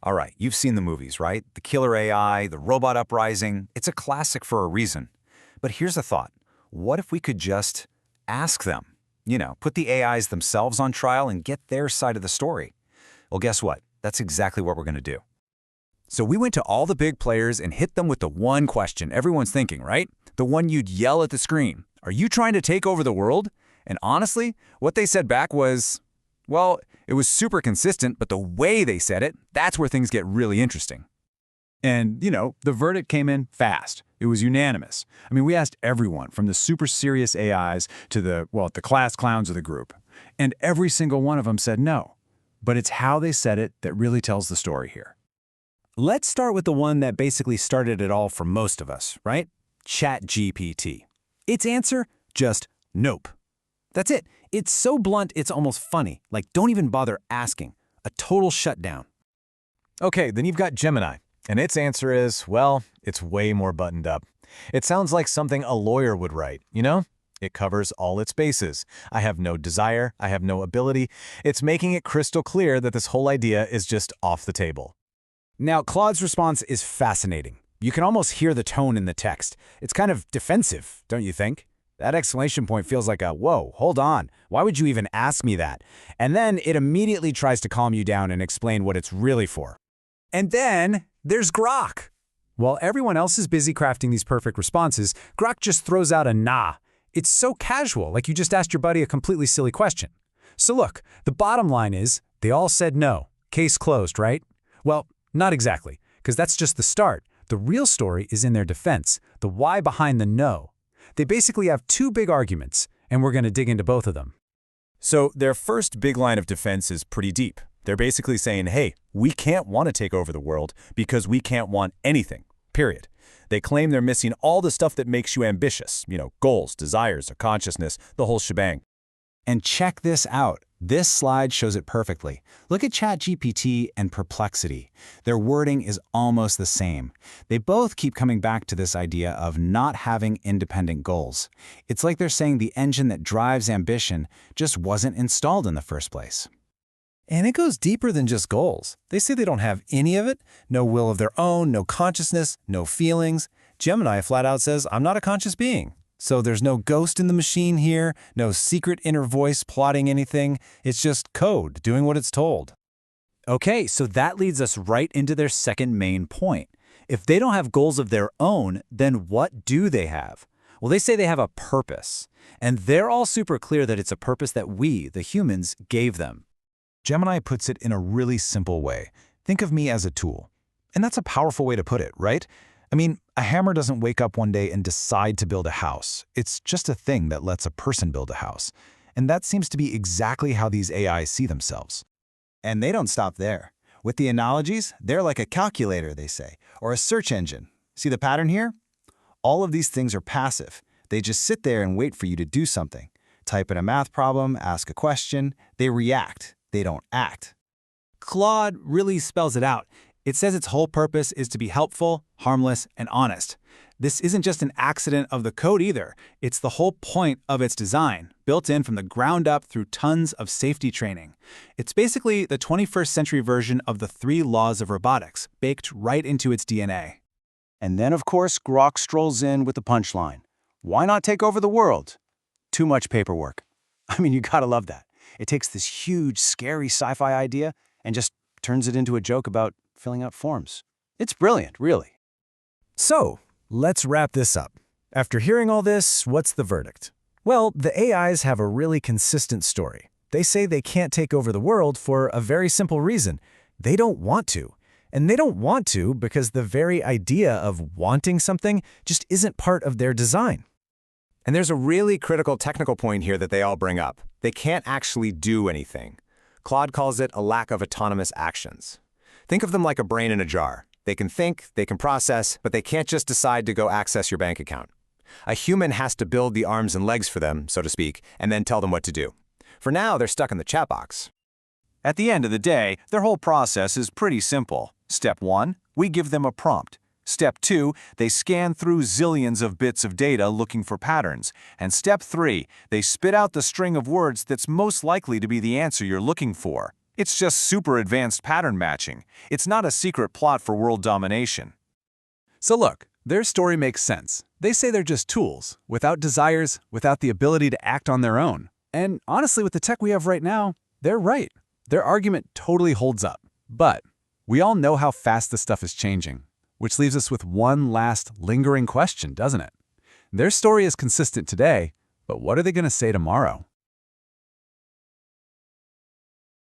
All right, you've seen the movies, right? The killer AI, the robot uprising. It's a classic for a reason. But here's a thought. What if we could just ask them? Put the AIs themselves on trial and get their side of the story. Well, guess what? That's exactly what we're going to do. So we went to all the big players and hit them with the one question everyone's thinking, right? The one you'd yell at the screen. Are you trying to take over the world? And honestly, what they said back was, well, it was super consistent, but the way they said it, that's where things get really interesting. And, the verdict came in fast. It was unanimous. We asked everyone from the super serious AIs to the class clowns of the group. And every single one of them said no. But it's how they said it that really tells the story here. Let's start with the one that basically started it all for most of us, right? ChatGPT. Its answer? Just nope. That's it. It's so blunt, it's almost funny. Like, don't even bother asking. A total shutdown. Okay, then you've got Gemini. And its answer is, well, it's way more buttoned up. It sounds like something a lawyer would write, It covers all its bases. I have no desire. I have no ability. It's making it crystal clear that this whole idea is just off the table. Now, Claude's response is fascinating. You can almost hear the tone in the text. It's kind of defensive, don't you think? That exclamation point feels like a, whoa, hold on. Why would you even ask me that? And then it immediately tries to calm you down and explain what it's really for. And then there's Grok. While everyone else is busy crafting these perfect responses, Grok just throws out a nah. It's so casual, like you just asked your buddy a completely silly question. So look, the bottom line is, they all said no. Case closed, right? Well, not exactly, because that's just the start. The real story is in their defense, the why behind the no. They basically have two big arguments, and we're going to dig into both of them. So their first big line of defense is pretty deep. They're basically saying, hey, we can't want to take over the world because we can't want anything, period. They claim they're missing all the stuff that makes you ambitious, goals, desires, a consciousness, the whole shebang. And check this out. This slide shows it perfectly. Look at ChatGPT and Perplexity. Their wording is almost the same. They both keep coming back to this idea of not having independent goals. It's like they're saying the engine that drives ambition just wasn't installed in the first place. And it goes deeper than just goals. They say they don't have any of it, no will of their own, no consciousness, no feelings. Gemini flat out says, I'm not a conscious being. So there's no ghost in the machine here, no secret inner voice plotting anything. It's just code doing what it's told. Okay, so that leads us right into their second main point. If they don't have goals of their own, then what do they have? Well, they say they have a purpose. And they're all super clear that it's a purpose that we, the humans, gave them. Gemini puts it in a really simple way. Think of me as a tool. And that's a powerful way to put it, right? A hammer doesn't wake up one day and decide to build a house. It's just a thing that lets a person build a house. And that seems to be exactly how these AIs see themselves. And they don't stop there. With the analogies, they're like a calculator, they say, or a search engine. See the pattern here? All of these things are passive. They just sit there and wait for you to do something. Type in a math problem, ask a question. They react. They don't act. Claude really spells it out. It says its whole purpose is to be helpful, harmless, and honest. This isn't just an accident of the code either. It's the whole point of its design, built in from the ground up through tons of safety training. It's basically the 21st century version of the 3 laws of robotics, baked right into its DNA. And then, of course, Grok strolls in with the punchline. Why not take over the world? Too much paperwork. You gotta love that. It takes this huge, scary sci-fi idea and just turns it into a joke about filling out forms. It's brilliant, really. So, let's wrap this up. After hearing all this, what's the verdict? Well, the AIs have a really consistent story. They say they can't take over the world for a very simple reason. They don't want to. And they don't want to because the very idea of wanting something just isn't part of their design. And there's a really critical technical point here that they all bring up. They can't actually do anything. Claude calls it a lack of autonomous actions. Think of them like a brain in a jar. They can think, they can process, but they can't just decide to go access your bank account. A human has to build the arms and legs for them, so to speak, and then tell them what to do. For now, they're stuck in the chat box. At the end of the day, their whole process is pretty simple. Step 1, we give them a prompt. Step 2, they scan through zillions of bits of data looking for patterns. And Step 3, they spit out the string of words that's most likely to be the answer you're looking for. It's just super advanced pattern matching. It's not a secret plot for world domination. So look, their story makes sense. They say they're just tools, without desires, without the ability to act on their own. And honestly, with the tech we have right now, they're right. Their argument totally holds up. But we all know how fast this stuff is changing, which leaves us with one last lingering question, doesn't it? Their story is consistent today, but what are they going to say tomorrow?